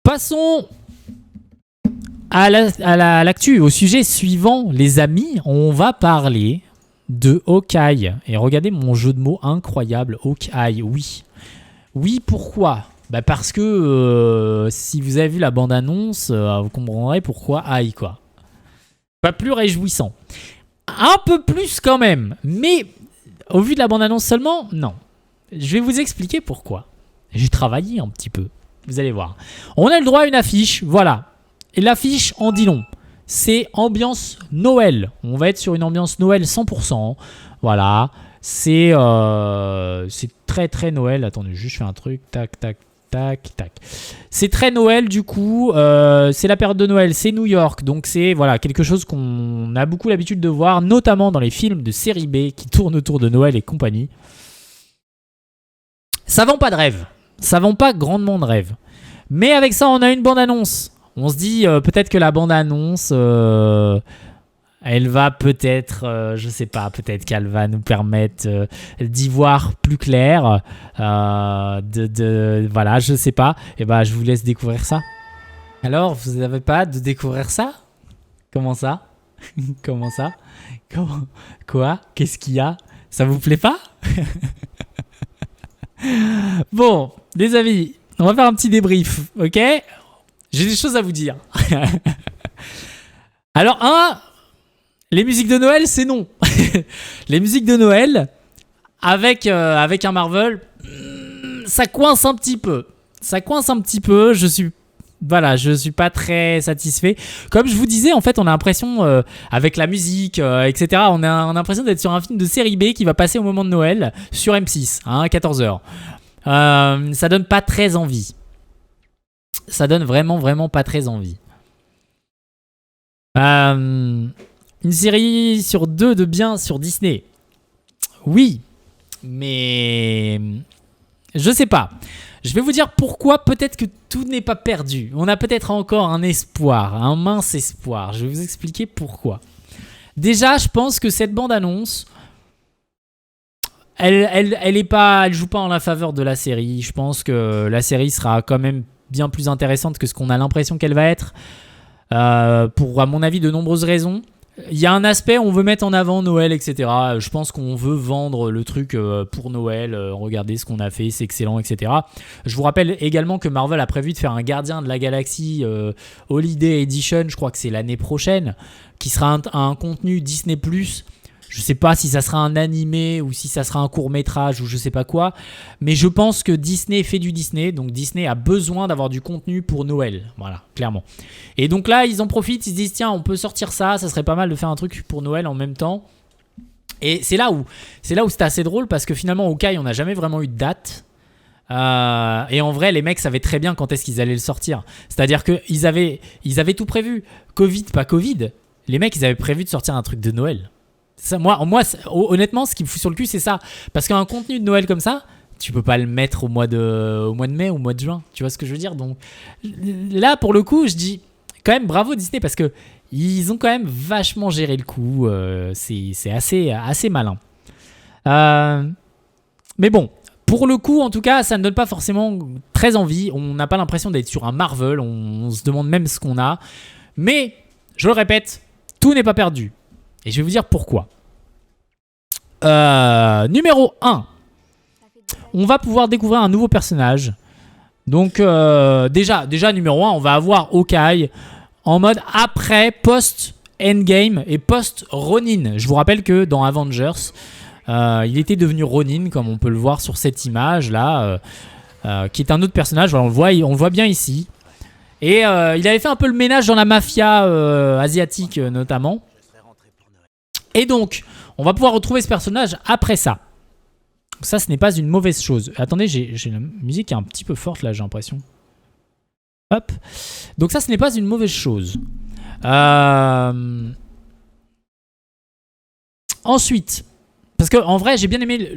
Passons à l'actu, au sujet suivant, les amis. On va parler de Hawkeye. Et regardez mon jeu de mots incroyable, Hawkeye, oui. Oui, pourquoi ? Parce que si vous avez vu la bande-annonce, vous comprendrez pourquoi Aïe, quoi. Pas plus réjouissant. Un peu plus quand même, mais au vu de la bande-annonce seulement, non. Je vais vous expliquer pourquoi. J'ai travaillé un petit peu, vous allez voir. On a le droit à une affiche, voilà. Et l'affiche en dit long. C'est ambiance Noël. On va être sur une ambiance Noël 100%. Voilà. C'est très très Noël. Attendez, juste je fais un truc. Tac, tac, tac, tac. C'est très Noël du coup. C'est la période de Noël. C'est New York. Donc c'est voilà, quelque chose qu'on a beaucoup l'habitude de voir, notamment dans les films de série B qui tournent autour de Noël et compagnie. Ça vend pas de rêve. Ça vend pas grandement de rêve. Mais avec ça, on a une bande-annonce. On se dit peut-être que la bande-annonce, elle va peut-être, je sais pas, peut-être qu'elle va nous permettre d'y voir plus clair. Voilà, je sais pas. Et je vous laisse découvrir ça. Alors, vous n'avez pas hâte de découvrir ça ? Comment ça ? Comment ça ? Quoi ? Qu'est-ce qu'il y a ? Ça vous plaît pas ? Bon, les amis, on va faire un petit débrief, ok ? J'ai des choses à vous dire. Alors, les musiques de Noël, c'est non. Les musiques de Noël, avec un Marvel, ça coince un petit peu. Je suis pas très satisfait. Comme je vous disais, en fait, on a l'impression, avec la musique, etc., on a l'impression d'être sur un film de série B qui va passer au moment de Noël sur M6, à 14h. Ça donne pas très envie. Ça donne vraiment pas très envie. Une série sur 2 de bien sur Disney. Oui, mais je sais pas. Je vais vous dire pourquoi peut-être que tout n'est pas perdu. On a peut-être encore un espoir, un mince espoir. Je vais vous expliquer pourquoi. Déjà, je pense que cette bande-annonce, elle joue pas en la faveur de la série. Je pense que la série sera quand même bien plus intéressante que ce qu'on a l'impression qu'elle va être, pour, à mon avis, de nombreuses raisons. Il y a un aspect, on veut mettre en avant Noël, etc. Je pense qu'on veut vendre le truc pour Noël. Regardez ce qu'on a fait, c'est excellent, etc. Je vous rappelle également que Marvel a prévu de faire un Gardien de la Galaxie Holiday Edition, je crois que c'est l'année prochaine, qui sera un contenu Disney+. Je sais pas si ça sera un animé ou si ça sera un court-métrage ou je sais pas quoi. Mais je pense que Disney fait du Disney. Donc Disney a besoin d'avoir du contenu pour Noël. Voilà, clairement. Et donc là, ils en profitent. Ils se disent, tiens, on peut sortir ça. Ça serait pas mal de faire un truc pour Noël en même temps. Et c'est là où c'était assez drôle parce que finalement, Hawkeye, on n'a jamais vraiment eu de date. Et en vrai, les mecs savaient très bien quand est-ce qu'ils allaient le sortir. C'est-à-dire qu'ils avaient tout prévu. Covid, pas Covid. Les mecs, ils avaient prévu de sortir un truc de Noël. Ça, moi, honnêtement, ce qui me fout sur le cul, c'est ça. Parce qu'un contenu de Noël comme ça, tu peux pas le mettre au mois de mai ou au mois de juin. Tu vois ce que je veux dire ? Donc là, pour le coup, je dis quand même bravo Disney parce que ils ont quand même vachement géré le coup. C'est assez malin. Mais bon, pour le coup, en tout cas, ça ne donne pas forcément très envie. On n'a pas l'impression d'être sur un Marvel. On se demande même ce qu'on a. Mais, je le répète, tout n'est pas perdu. Et je vais vous dire pourquoi. Numéro 1. On va pouvoir découvrir un nouveau personnage. Donc, déjà numéro 1, on va avoir Hawkeye en mode après, post-Endgame et post-Ronin. Je vous rappelle que dans Avengers, il était devenu Ronin, comme on peut le voir sur cette image-là, qui est un autre personnage. Voilà, on le voit bien ici. Et il avait fait un peu le ménage dans la mafia asiatique, notamment. Et donc, on va pouvoir retrouver ce personnage après ça. Ça, ce n'est pas une mauvaise chose. Attendez, j'ai la musique qui est un petit peu forte là, j'ai l'impression. Hop. Donc ça, ce n'est pas une mauvaise chose. Ensuite, parce qu'en vrai, j'ai bien aimé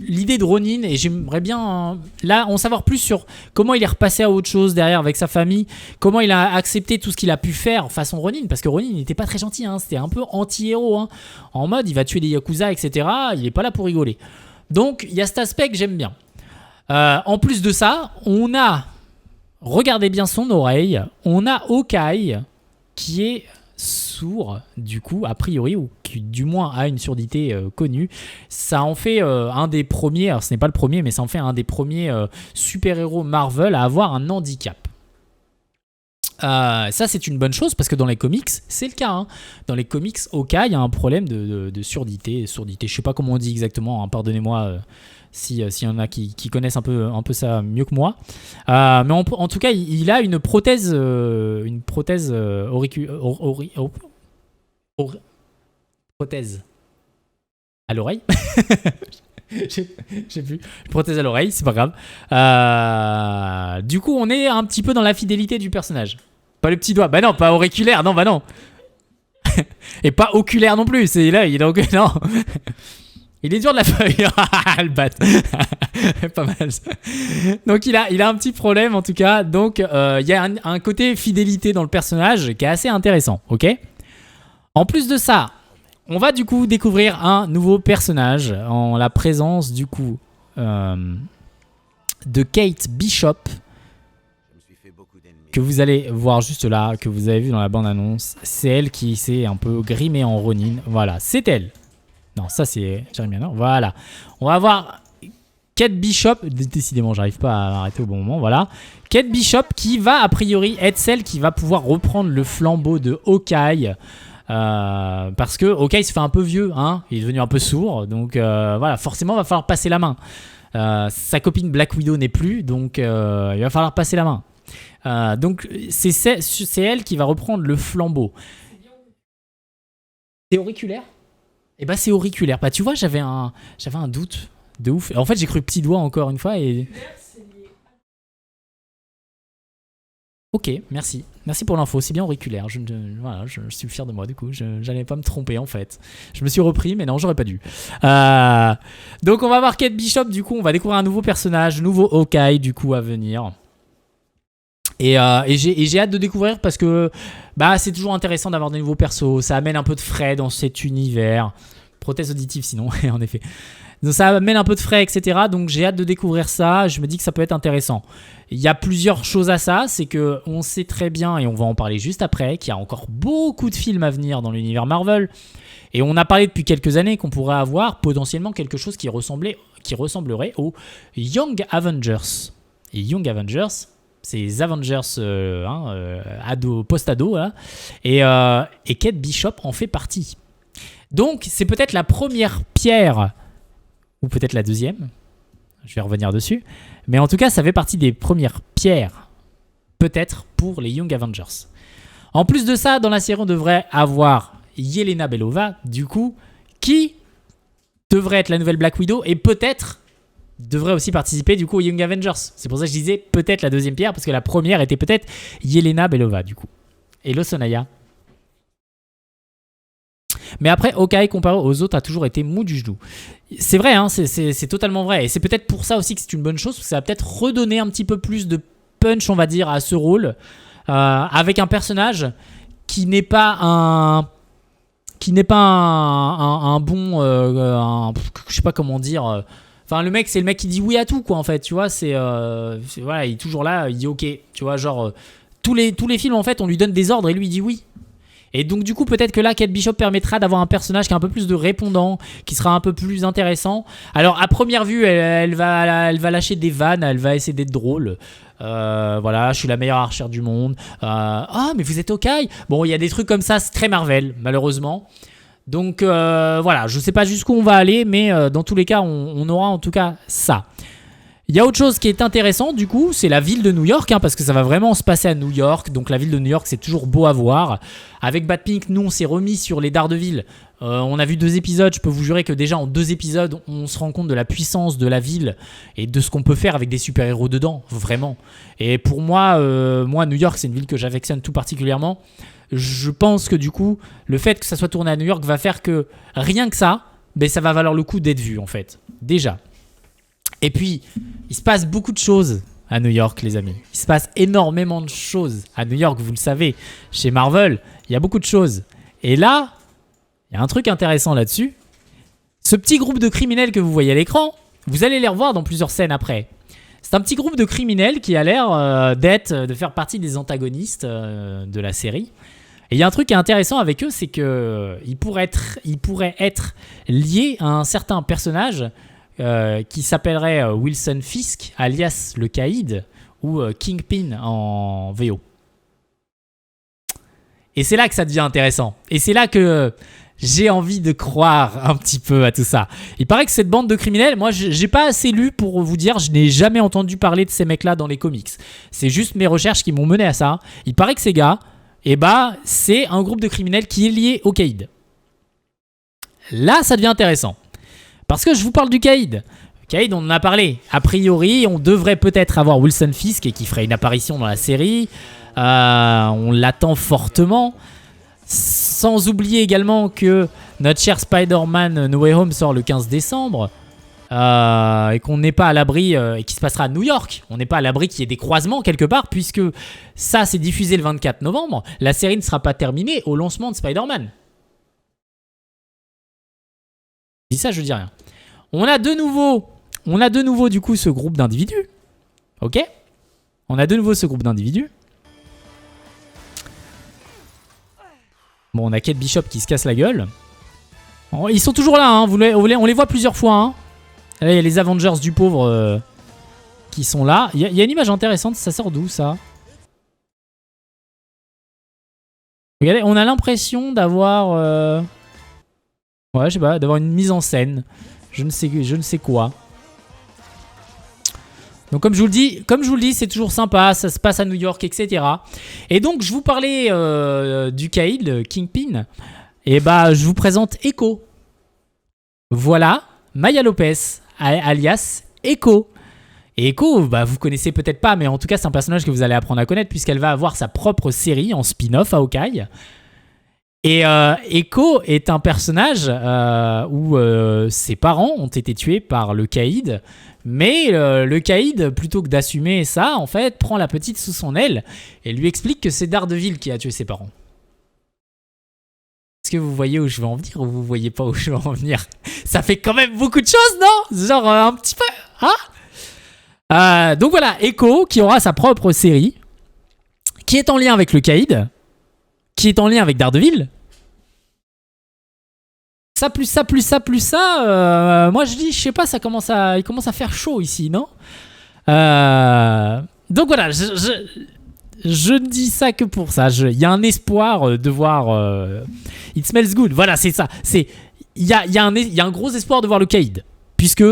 l'idée de Ronin et j'aimerais bien là en savoir plus sur comment il est repassé à autre chose derrière avec sa famille, comment il a accepté tout ce qu'il a pu faire façon Ronin, parce que Ronin n'était pas très gentil, hein, c'était un peu anti-héros, hein, en mode il va tuer des yakuza, etc. Il n'est pas là pour rigoler. Donc il y a cet aspect que j'aime bien. En plus de ça, on a regardez bien son oreille. On a Hawkeye qui est sourd, du coup, a priori, ou qui du moins a une surdité connue. Ça en fait un des premiers, alors ce n'est pas le premier, mais ça en fait un des premiers super-héros Marvel à avoir un handicap. Ça, c'est une bonne chose parce que dans les comics, c'est le cas. Hein. Dans les comics, Hawkeye a un problème de surdité. Surdité, je sais pas comment on dit exactement, hein, pardonnez-moi s'il y en a qui connaissent un peu ça mieux que moi. Mais en tout cas, il a une prothèse, prothèse à l'oreille. J'ai plus. Prothèse à l'oreille, c'est pas grave. Du coup, on est un petit peu dans la fidélité du personnage. Pas le petit doigt. Bah non, pas auriculaire. Non, bah non. Et pas oculaire non plus. C'est là, il est non. Il est dur de la feuille. Le bat. Pas mal. Donc il a un petit problème en tout cas. Donc il y a un côté fidélité dans le personnage qui est assez intéressant. Ok. En plus de ça, on va du coup découvrir un nouveau personnage en la présence du coup de Kate Bishop que vous allez voir juste là, que vous avez vu dans la bande-annonce. C'est elle qui s'est un peu grimée en Ronin. Voilà, c'est elle. Non, ça c'est Jeremy Renner. Voilà. On va voir Kate Bishop. Décidément, j'arrive pas à m'arrêter au bon moment. Voilà. Kate Bishop qui va a priori être celle qui va pouvoir reprendre le flambeau de Hawkeye. Parce que Hawkeye se fait un peu vieux, hein, il est devenu un peu sourd, donc voilà, forcément il va falloir passer la main. Sa copine Black Widow n'est plus, donc il va falloir passer la main. Donc c'est elle qui va reprendre le flambeau. C'est auriculaire ? Eh ben c'est auriculaire. Bah tu vois, j'avais un doute de ouf. En fait j'ai cru petit doigt encore une fois et... Ok, merci. Merci pour l'info, c'est bien auriculaire. Voilà, je suis fier de moi du coup. J'allais pas me tromper en fait. Je me suis repris, mais non, j'aurais pas dû. Donc on va voir Kate Bishop, du coup, on va découvrir un nouveau personnage, nouveau Hawkeye du coup à venir. Et j'ai hâte de découvrir parce que bah, c'est toujours intéressant d'avoir des nouveaux persos. Ça amène un peu de frais dans cet univers. Prothèse auditive sinon, en effet. Donc ça amène un peu de frais, etc. Donc j'ai hâte de découvrir ça. Je me dis que ça peut être intéressant. Il y a plusieurs choses à ça. C'est qu'on sait très bien, et on va en parler juste après, qu'il y a encore beaucoup de films à venir dans l'univers Marvel. Et on a parlé depuis quelques années qu'on pourrait avoir potentiellement quelque chose qui ressemblerait aux Young Avengers. Et Young Avengers, c'est les Avengers post-ado. Là. Et Kate Bishop en fait partie. Donc c'est peut-être la première pierre... ou peut-être la deuxième, je vais revenir dessus. Mais en tout cas, ça fait partie des premières pierres, peut-être, pour les Young Avengers. En plus de ça, dans la série, on devrait avoir Yelena Belova, du coup, qui devrait être la nouvelle Black Widow, et peut-être devrait aussi participer, du coup, aux Young Avengers. C'est pour ça que je disais peut-être la deuxième pierre, parce que la première était peut-être Yelena Belova, du coup. Hello Sonaya. Mais après, Hawkeye, comparé aux autres, a toujours été mou du genou. C'est vrai, hein, c'est totalement vrai. Et c'est peut-être pour ça aussi que c'est une bonne chose, parce que ça va peut-être redonner un petit peu plus de punch, on va dire, à ce rôle, avec un personnage qui n'est pas un bon... je sais pas comment dire... Enfin, le mec, c'est le mec qui dit oui à tout, quoi, en fait, tu vois. Voilà, il est toujours là, il dit ok, tu vois, genre... tous les films, en fait, on lui donne des ordres et lui, il dit oui. Et donc du coup peut-être que là Kate Bishop permettra d'avoir un personnage qui a un peu plus de répondant, qui sera un peu plus intéressant. Alors à première vue elle va lâcher des vannes, elle va essayer d'être drôle. Voilà, je suis la meilleure archère du monde. Ah mais vous êtes Hawkeye. Bon il y a des trucs comme ça, c'est très Marvel malheureusement. Donc voilà, je sais pas jusqu'où on va aller, mais dans tous les cas on aura en tout cas ça. Il y a autre chose qui est intéressant du coup, c'est la ville de New York, hein, parce que ça va vraiment se passer à New York. Donc la ville de New York, c'est toujours beau à voir. Avec Batpink, nous on s'est remis sur les Daredevil. On a vu 2 épisodes, je peux vous jurer que déjà en 2 épisodes, on se rend compte de la puissance de la ville et de ce qu'on peut faire avec des super-héros dedans, vraiment. Et pour moi, New York, c'est une ville que j'affectionne tout particulièrement. Je pense que du coup, le fait que ça soit tourné à New York va faire que rien que ça, ben, ça va valoir le coup d'être vu en fait, déjà. Et puis, il se passe beaucoup de choses à New York, les amis. Il se passe énormément de choses à New York, vous le savez. Chez Marvel, il y a beaucoup de choses. Et là, il y a un truc intéressant là-dessus. Ce petit groupe de criminels que vous voyez à l'écran, vous allez les revoir dans plusieurs scènes après. C'est un petit groupe de criminels qui a l'air de faire partie des antagonistes de la série. Et il y a un truc qui est intéressant avec eux, c'est qu'ils pourraient être liés à un certain personnage qui s'appellerait Wilson Fisk, alias le Caïd, ou Kingpin en VO. Et c'est là que ça devient intéressant. Et c'est là que j'ai envie de croire un petit peu à tout ça. Il paraît que cette bande de criminels, moi j'ai pas assez lu pour vous dire, je n'ai jamais entendu parler de ces mecs-là dans les comics. C'est juste mes recherches qui m'ont mené à ça. Il paraît que ces gars, c'est un groupe de criminels qui est lié au Caïd. Là, ça devient intéressant. Parce que je vous parle du Caïd. Caïd, on en a parlé. A priori, on devrait peut-être avoir Wilson Fisk qui ferait une apparition dans la série. On l'attend fortement. Sans oublier également que notre cher Spider-Man No Way Home sort le 15 décembre. Et qu'on n'est pas à l'abri, et qui se passera à New York. On n'est pas à l'abri qu'il y ait des croisements quelque part, puisque ça, c'est diffusé le 24 novembre. La série ne sera pas terminée au lancement de Spider-Man. Je dis ça, je dis rien. On a de nouveau du coup ce groupe d'individus. Ok ? On a de nouveau ce groupe d'individus. Bon, on a Kate Bishop qui se casse la gueule. Ils sont toujours là, hein. On les voit plusieurs fois. Hein. Là, il y a les Avengers du pauvre qui sont là. Il y a une image intéressante. Ça sort d'où, ça? Regardez, on a l'impression d'avoir... Ouais, je sais pas, d'avoir une mise en scène. Je ne sais quoi. Donc comme je vous le dis, c'est toujours sympa, ça se passe à New York, etc. Et donc je vous parlais du Caïd, Kingpin. Et je vous présente Echo. Voilà, Maya Lopez, alias Echo. Et Echo, vous connaissez peut-être pas, mais en tout cas c'est un personnage que vous allez apprendre à connaître puisqu'elle va avoir sa propre série en spin-off à Hawkeye. Et Echo est un personnage où ses parents ont été tués par le Caïd. Mais le Caïd, plutôt que d'assumer ça, en fait, prend la petite sous son aile et lui explique que c'est Daredevil qui a tué ses parents. Est-ce que vous voyez où je veux en venir ou vous voyez pas où je veux en venir? Ça fait quand même beaucoup de choses, non? Genre un petit peu, hein? Donc voilà, Echo qui aura sa propre série, qui est en lien avec le Caïd, qui est en lien avec Daredevil. Ça plus ça plus ça plus ça, moi je dis, je sais pas, il commence à faire chaud ici, non? Donc voilà, je ne dis ça que pour ça. Il y a un espoir de voir It Smells Good. Voilà, c'est ça. Il y a un gros espoir de voir le Caïd, puisque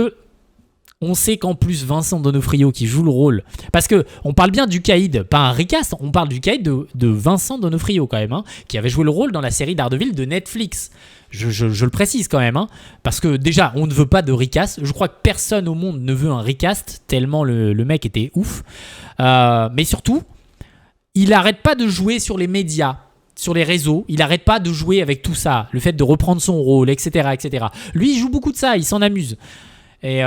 on sait qu'en plus Vincent D'Onofrio qui joue le rôle, parce que on parle bien du Caïd, pas un recast, on parle du Caïd de Vincent D'Onofrio quand même, hein, qui avait joué le rôle dans la série Daredevil de Netflix. Je le précise quand même, hein, parce que déjà on ne veut pas de recast. Je crois que personne au monde ne veut un recast tellement le mec était ouf. Mais surtout, il arrête pas de jouer sur les médias, sur les réseaux. Il arrête pas de jouer avec tout ça, le fait de reprendre son rôle, etc., etc. Lui, il joue beaucoup de ça, il s'en amuse. Et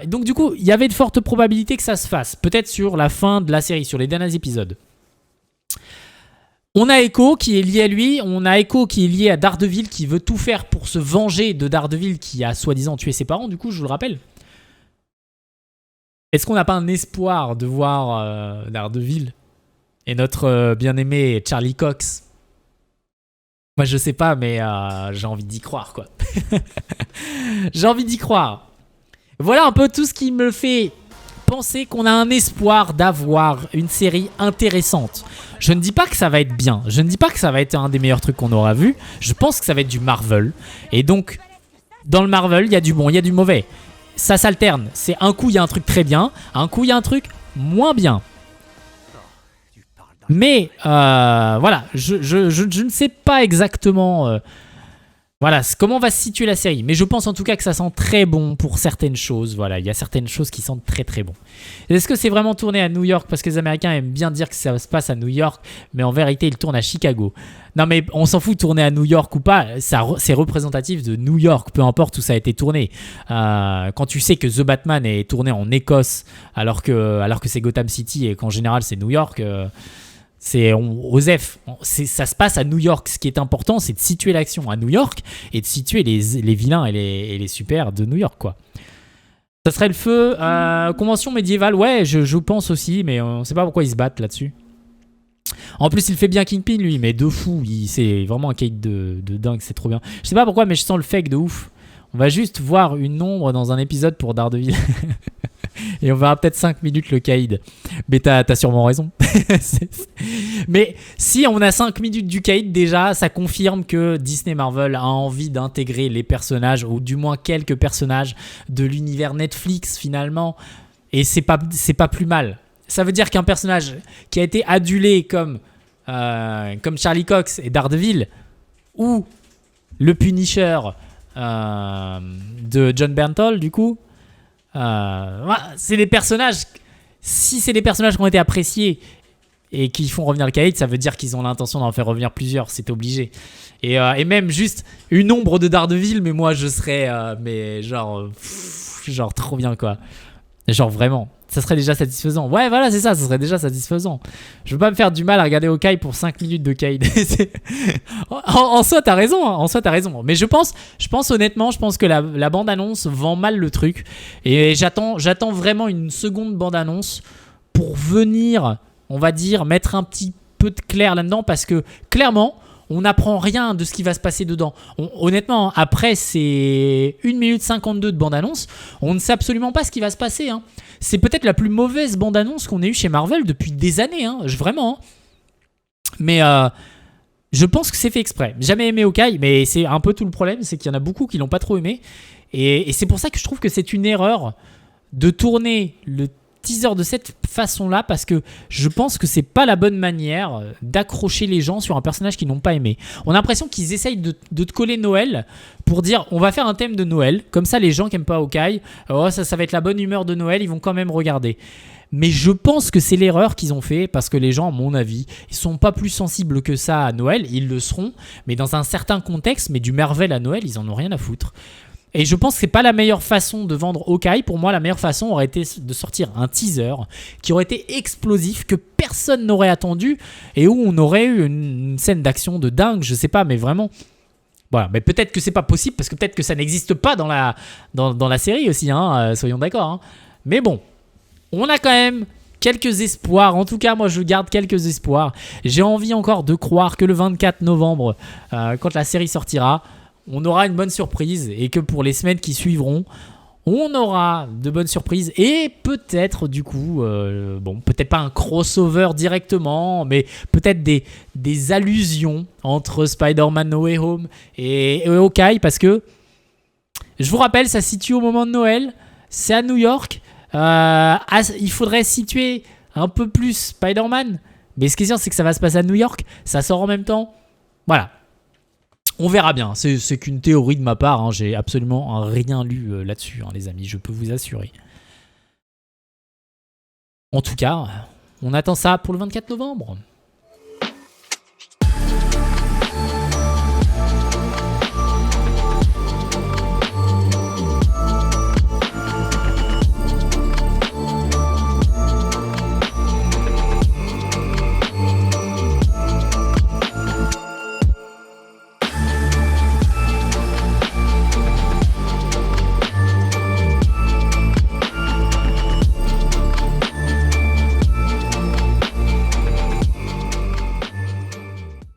donc du coup, il y avait de fortes probabilités que ça se fasse. Peut-être sur la fin de la série, sur les derniers épisodes. On a Echo qui est lié à lui. On a Echo qui est lié à Daredevil, qui veut tout faire pour se venger de Daredevil qui a soi-disant tué ses parents. Du coup, je vous le rappelle. Est-ce qu'on n'a pas un espoir de voir Daredevil et notre bien-aimé Charlie Cox? Moi, je sais pas, mais j'ai envie d'y croire, quoi. J'ai envie d'y croire. Voilà un peu tout ce qui me fait penser qu'on a un espoir d'avoir une série intéressante. Je ne dis pas que ça va être bien. Je ne dis pas que ça va être un des meilleurs trucs qu'on aura vu. Je pense que ça va être du Marvel. Et donc, dans le Marvel, il y a du bon, il y a du mauvais. Ça s'alterne. C'est un coup, il y a un truc très bien. Un coup, il y a un truc moins bien. Mais, voilà. Je ne sais pas exactement... Voilà, comment va se situer la série. Mais je pense en tout cas que ça sent très bon pour certaines choses. Voilà, il y a certaines choses qui sentent très très bon. Est-ce que c'est vraiment tourné à New York? Parce que les Américains aiment bien dire que ça se passe à New York, mais en vérité, ils tournent à Chicago. Non mais on s'en fout de tourner à New York ou pas, c'est représentatif de New York, peu importe où ça a été tourné. Quand tu sais que The Batman est tourné en Écosse, alors que c'est Gotham City et qu'en général c'est New York... Osef, ça se passe à New York. Ce qui est important, c'est de situer l'action à New York et de situer les vilains et les super de New York, quoi. Ça serait le feu. Convention médiévale, ouais, je pense aussi, mais on sait pas pourquoi ils se battent là-dessus. En plus, il fait bien Kingpin, lui, mais de fou. C'est vraiment un Kaïd de dingue, c'est trop bien. Je sais pas pourquoi, mais je sens le fake de ouf. On va juste voir une ombre dans un épisode pour Daredevil. Et on verra peut-être 5 minutes le Kaïd. Mais t'as sûrement raison. Mais si on a 5 minutes du Kaïd, déjà, ça confirme que Disney Marvel a envie d'intégrer les personnages, ou du moins quelques personnages de l'univers Netflix, finalement. Et c'est pas plus mal. Ça veut dire qu'un personnage qui a été adulé comme Charlie Cox et Daredevil, ou le Punisher de John Bernthal, du coup, c'est des personnages. Si c'est des personnages qui ont été appréciés et qui font revenir le Kaïd, ça veut dire qu'ils ont l'intention d'en faire revenir plusieurs, c'est obligé. Et même juste une ombre de Daredevil, mais moi je serais genre trop bien, quoi. Genre vraiment, ça serait déjà satisfaisant. Ouais, voilà, c'est ça serait déjà satisfaisant. Je veux pas me faire du mal à regarder Hawkeye pour 5 minutes de Kaïd. en soi, t'as raison, hein. En soi, t'as raison. Mais je pense honnêtement, que la bande-annonce vend mal le truc. Et j'attends vraiment une seconde bande-annonce pour venir, on va dire, mettre un petit peu de clair là-dedans. Parce que, clairement, on n'apprend rien de ce qui va se passer dedans. Honnêtement, après ces 1 minute 52 de bande-annonce, on ne sait absolument pas ce qui va se passer, hein. C'est peut-être la plus mauvaise bande-annonce qu'on ait eue chez Marvel depuis des années, hein, vraiment. Mais je pense que c'est fait exprès. Jamais aimé Hawkeye, mais c'est un peu tout le problème, c'est qu'il y en a beaucoup qui l'ont pas trop aimé. Et c'est pour ça que je trouve que c'est une erreur de tourner le teaser de cette façon-là, parce que je pense que c'est pas la bonne manière d'accrocher les gens sur un personnage qu'ils n'ont pas aimé. On a l'impression qu'ils essayent de te coller Noël pour dire on va faire un thème de Noël, comme ça les gens qui aiment pas Hawkeye, ça va être la bonne humeur de Noël, ils vont quand même regarder. Mais je pense que c'est l'erreur qu'ils ont fait, parce que les gens, à mon avis, ils sont pas plus sensibles que ça à Noël, ils le seront, mais dans un certain contexte, mais du Marvel à Noël, ils en ont rien à foutre. Et je pense que c'est pas la meilleure façon de vendre Hawkeye. Pour moi, la meilleure façon aurait été de sortir un teaser qui aurait été explosif, que personne n'aurait attendu, et où on aurait eu une scène d'action de dingue, je sais pas, mais vraiment. Voilà, mais peut-être que c'est pas possible, parce que peut-être que ça n'existe pas dans la série aussi, hein, soyons d'accord. Hein. Mais bon, on a quand même quelques espoirs. En tout cas, moi, je garde quelques espoirs. J'ai envie encore de croire que le 24 novembre, quand la série sortira, on aura une bonne surprise, et que pour les semaines qui suivront, on aura de bonnes surprises, et peut-être du coup, peut-être pas un crossover directement, mais peut-être des allusions entre Spider-Man No Way Home et Hawkeye, parce que, je vous rappelle, ça se situe au moment de Noël, c'est à New York, il faudrait situer un peu plus Spider-Man, mais ce qui est sûr, c'est que ça va se passer à New York, ça sort en même temps, voilà. On verra bien, c'est qu'une théorie de ma part, hein. J'ai absolument rien lu là-dessus, hein, les amis, je peux vous assurer. En tout cas, on attend ça pour le 24 novembre.